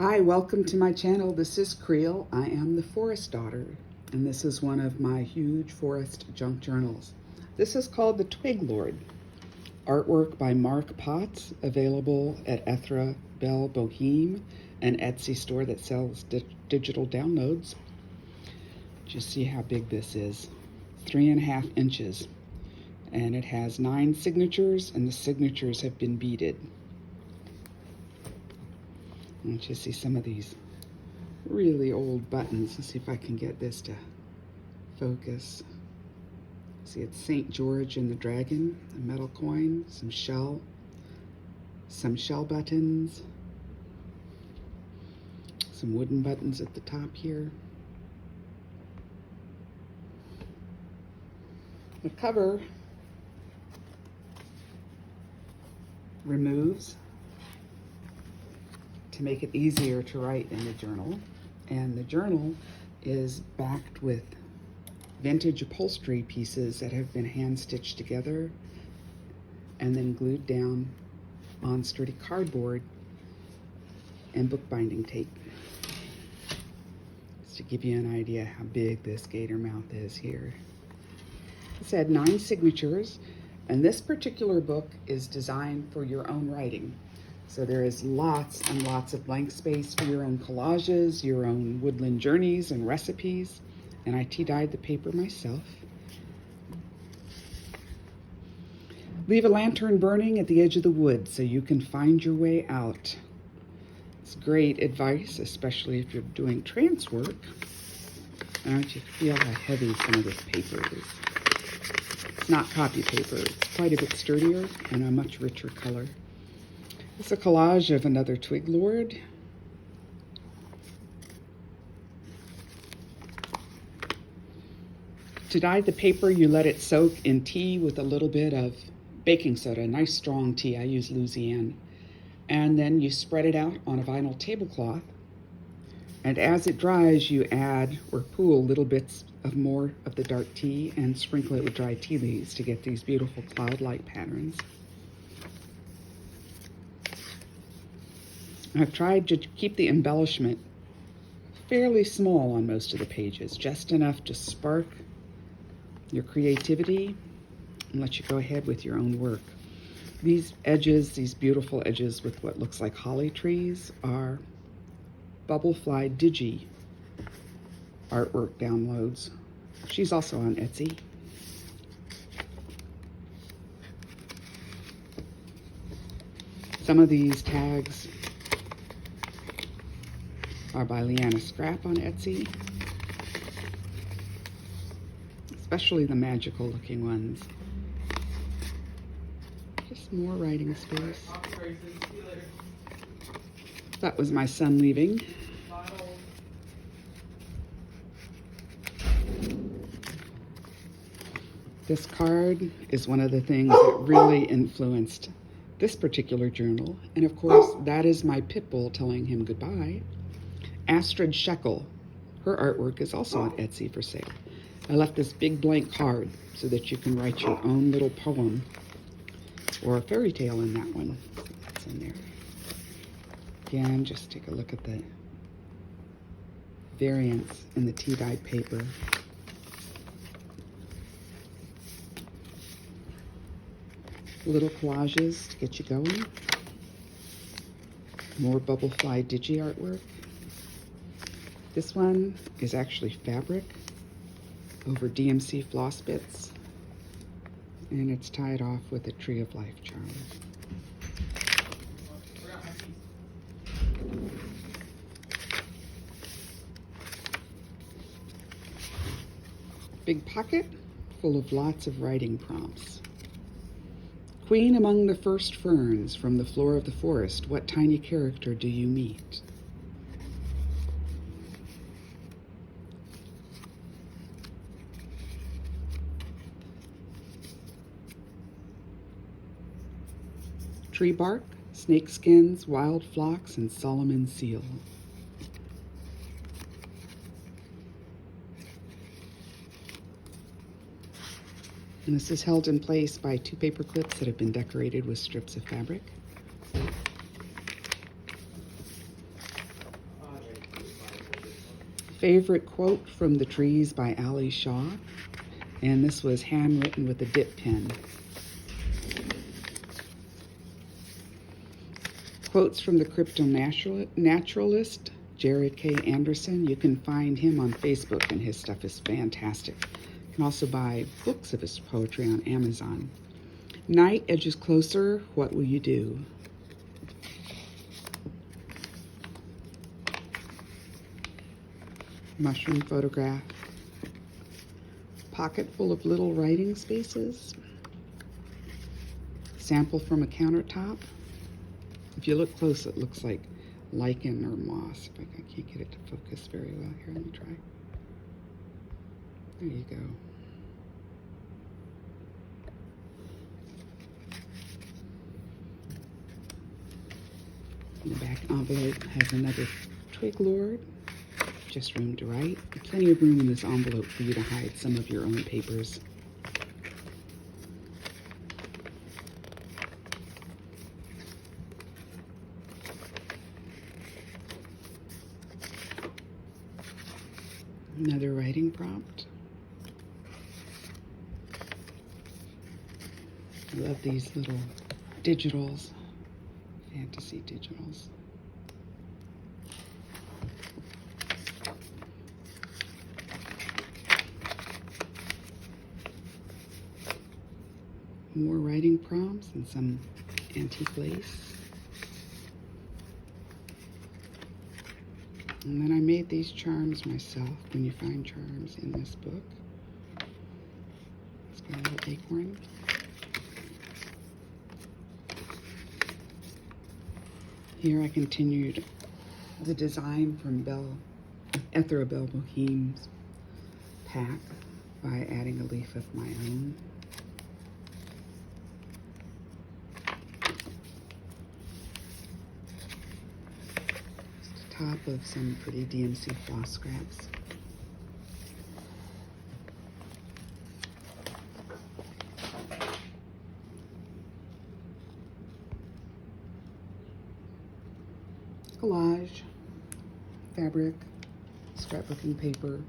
Hi, welcome to my channel. This is Creel. I am the Forest Daughter, and this is one of my huge forest junk journals. This is called the Twig Lord. Artwork by Mark Potts, available at EtheraBelleBoheme, an Etsy store that sells digital downloads. Just see how big this is. 3.5 inches. And it has 9 signatures, and the signatures have been beaded. Let's just see some of these really old buttons. Let's see if I can get this to focus. See, it's St. George and the Dragon, a metal coin, some shell buttons, some wooden buttons at the top here. The cover removes to make it easier to write in the journal. And the journal is backed with vintage upholstery pieces that have been hand stitched together and then glued down on sturdy cardboard and bookbinding tape. Just to give you an idea how big this gator mouth is here. It's had 9 signatures, and this particular book is designed for your own writing. So there is lots and lots of blank space for your own collages, your own woodland journeys and recipes. And I tea-dyed the paper myself. Leave a lantern burning at the edge of the woods so you can find your way out. It's great advice, especially if you're doing trance work. I want you to feel how heavy some of this paper is. It's not copy paper. It's quite a bit sturdier and a much richer color. It's a collage of another Twig Lord. To dye the paper, you let it soak in tea with a little bit of baking soda, nice strong tea. I use Louisiana. And then you spread it out on a vinyl tablecloth. And as it dries, you add or pool little bits of more of the dark tea and sprinkle it with dry tea leaves to get these beautiful cloud-like patterns. I've tried to keep the embellishment fairly small on most of the pages, just enough to spark your creativity and let you go ahead with your own work. These edges, these beautiful edges with what looks like holly trees, are BubbleFlyDigi artwork downloads. She's also on Etsy. Some of these tags are by LianaScrap on Etsy, especially the magical looking ones. Just more writing space. That was my son leaving. This card is one of the things that really influenced this particular journal, and of course that is my pit bull telling him goodbye. Astrid Shekel, her artwork is also on Etsy for sale. I left this big blank card so that you can write your own little poem or a fairy tale in that one. That's in there. Again, just take a look at the variants in the tea-dyed paper. Little collages to get you going. More BubbleFlyDigi artwork. This one is actually fabric over DMC floss bits, and it's tied off with a Tree of Life charm. Big pocket full of lots of writing prompts. Queen among the first ferns, from the floor of the forest, what tiny character do you meet? Tree bark, snake skins, wild phlox, and Solomon's seal. And this is held in place by 2 paper clips that have been decorated with strips of fabric. Favorite quote from the trees by Ali Shaw, and this was handwritten with a dip pen. Quotes from the crypto-naturalist, Jared K. Anderson. You can find him on Facebook, and his stuff is fantastic. You can also buy books of his poetry on Amazon. Night edges closer, what will you do? Mushroom photograph. Pocket full of little writing spaces. Sample from a countertop. If you look close, it looks like lichen or moss. But I can't get it to focus very well. Here, let me try. There you go. The back envelope has another Twig Lord. Just room to write. Plenty of room in this envelope for you to hide some of your own papers. Another writing prompt. I love these little digitals, fantasy digitals. More writing prompts and some antique lace. And then I made these charms myself. When you find charms in this book, it's got a little acorn. Here I continued the design from EtheraBelleBoheme's pack by adding a leaf of my own. Top of some pretty DMC floss scraps. Collage, fabric, scrapbooking paper.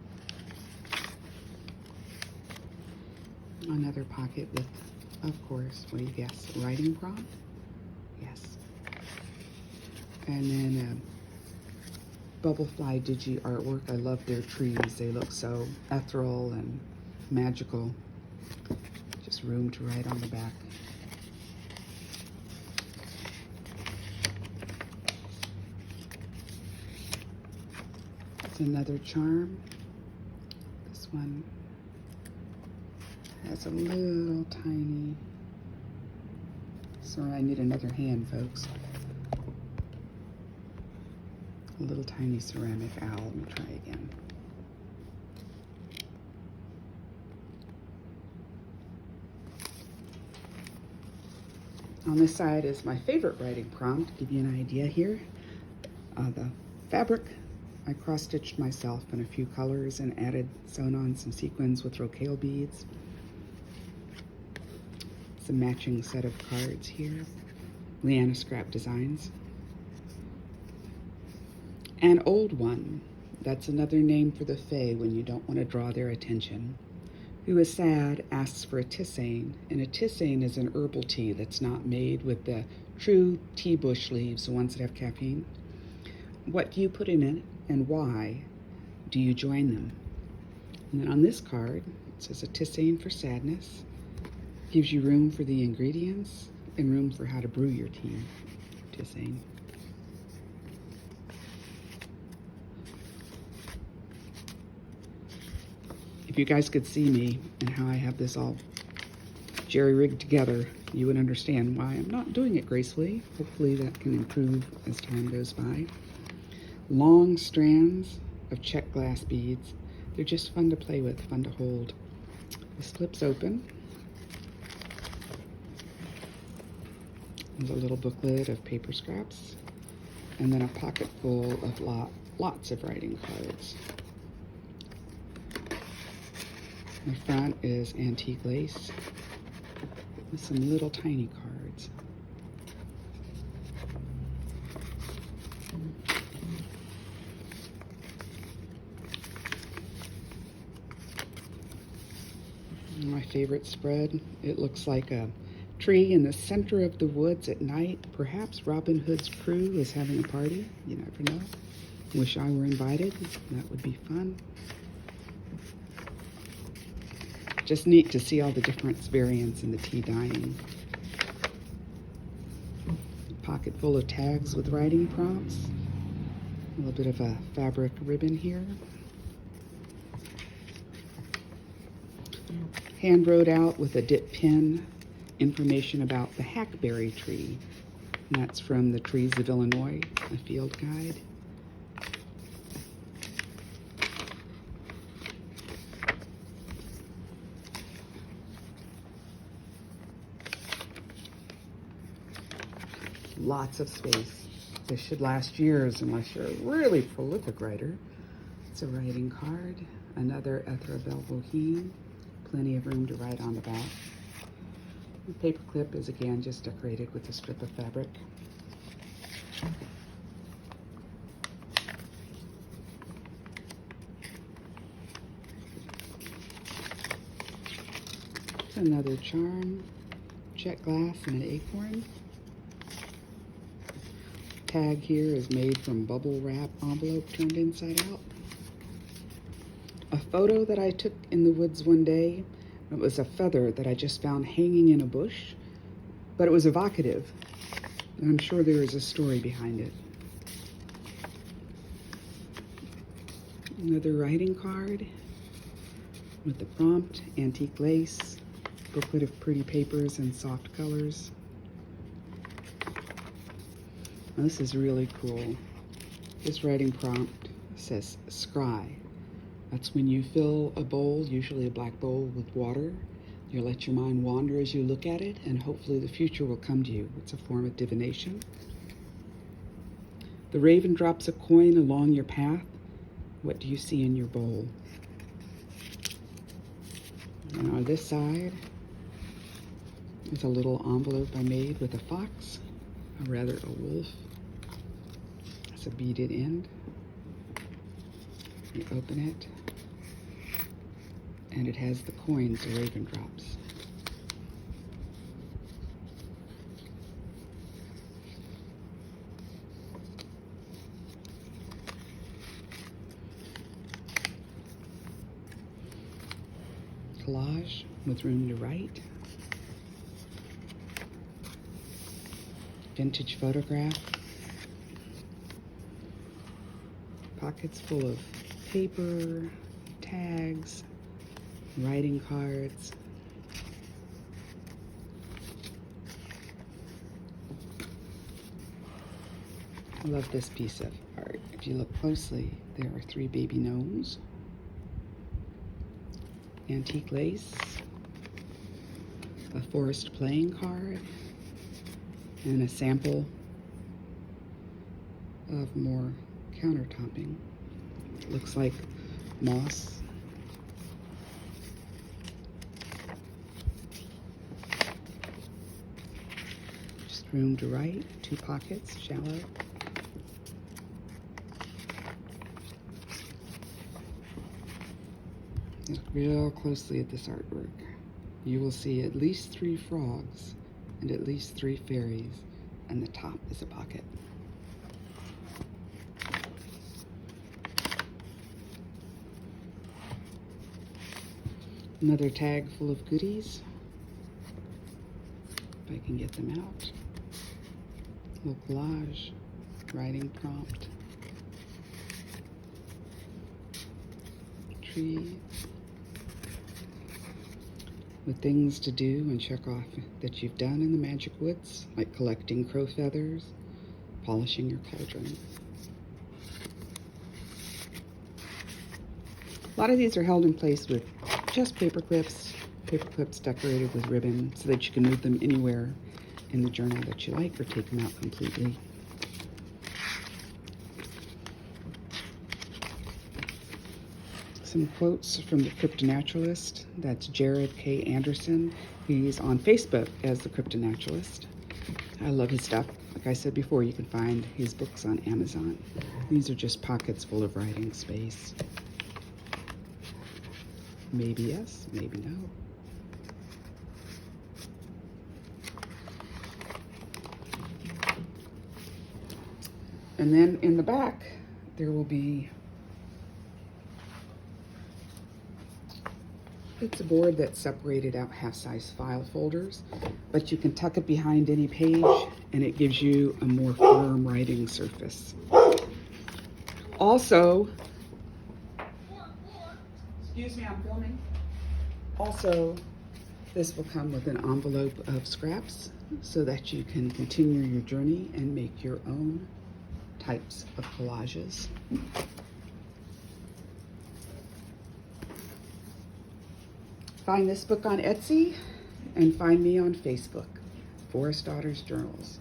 Another pocket with, of course, what do you guess, writing prompt? Yes. And then BubbleFlyDigi artwork. I love their trees. They look so ethereal and magical. Just room to write on the back. It's another charm. This one has a little tiny, sorry, I need another hand, folks. A little tiny ceramic owl. Let me try again. On this side is my favorite writing prompt. To give you an idea here, the fabric I cross-stitched myself in a few colors and sewn on some sequins with rocaille beads. It's a matching set of cards here. LianaScrap designs. An old one, that's another name for the fae when you don't want to draw their attention, who is sad, asks for a tisane, and a tisane is an herbal tea that's not made with the true tea bush leaves, the ones that have caffeine. What do you put in it, and why do you join them? And then on this card, it says a tisane for sadness, gives you room for the ingredients and room for how to brew your tea. Tisane. If you guys could see me and how I have this all jerry-rigged together, you would understand why I'm not doing it gracefully. Hopefully that can improve as time goes by. Long strands of check glass beads. They're just fun to play with, fun to hold. This flips open. There's a little booklet of paper scraps, and then a pocket full of lots of writing cards. The front is antique lace with some little tiny cards. favorite spread. It looks like a tree in the center of the woods at night. Perhaps Robin Hood's crew is having a party. You never know. Wish I were invited. That would be fun. Just neat to see all the different variants in the tea dyeing. Pocket full of tags with writing prompts. A little bit of a fabric ribbon here. Hand wrote out with a dip pen information about the hackberry tree. And that's from the Trees of Illinois, a field guide. Lots of space. This should last years unless you're a really prolific writer. It's a writing card. Another EtheraBelleBoheme. Plenty of room to write on the back. The paper clip is again just decorated with a strip of fabric. Another charm, jet glass, and an acorn. Tag here is made from bubble wrap envelope turned inside out. A photo that I took in the woods one day. It was a feather that I just found hanging in a bush, but it was evocative, and I'm sure there is a story behind it. Another writing card with the prompt, antique lace, booklet of pretty papers and soft colors. Now, this is really cool. This writing prompt says scry. That's when you fill a bowl, usually a black bowl, with water. You let your mind wander as you look at it, and hopefully the future will come to you. It's a form of divination. The raven drops a coin along your path. What do you see in your bowl? And on this side is a little envelope I made with a fox, or rather a wolf. It's a beaded end. You open it, and it has the coins the raven drops. Collage with room to write. Vintage photograph. Pockets full of paper, tags, writing cards. I love this piece of art. If you look closely, there are 3 baby gnomes, antique lace, a forest playing card, and a sample of more countertopping. Looks like moss. Just room to write, 2 pockets, shallow. Look real closely at this artwork. You will see at least 3 frogs and at least 3 fairies, and the top is a pocket. Another tag full of goodies, if I can get them out. Little collage, writing prompt, tree, with things to do and check off that you've done in the magic woods, like collecting crow feathers, polishing your cauldron. A lot of these are held in place with just paper clips decorated with ribbon so that you can move them anywhere in the journal that you like or take them out completely. Some quotes from the Cryptonaturalist. That's Jared K. Anderson. He's on Facebook as the Cryptonaturalist. I love his stuff. Like I said before, you can find his books on Amazon. These are just pockets full of writing space. Maybe yes, maybe no. And then in the back, there will be, it's a board that's separated out half-size file folders, but you can tuck it behind any page and it gives you a more firm writing surface. Also, excuse me, I'm filming. Also, this will come with an envelope of scraps so that you can continue your journey and make your own types of collages. Find this book on Etsy and find me on Facebook, Forest Daughters Journals.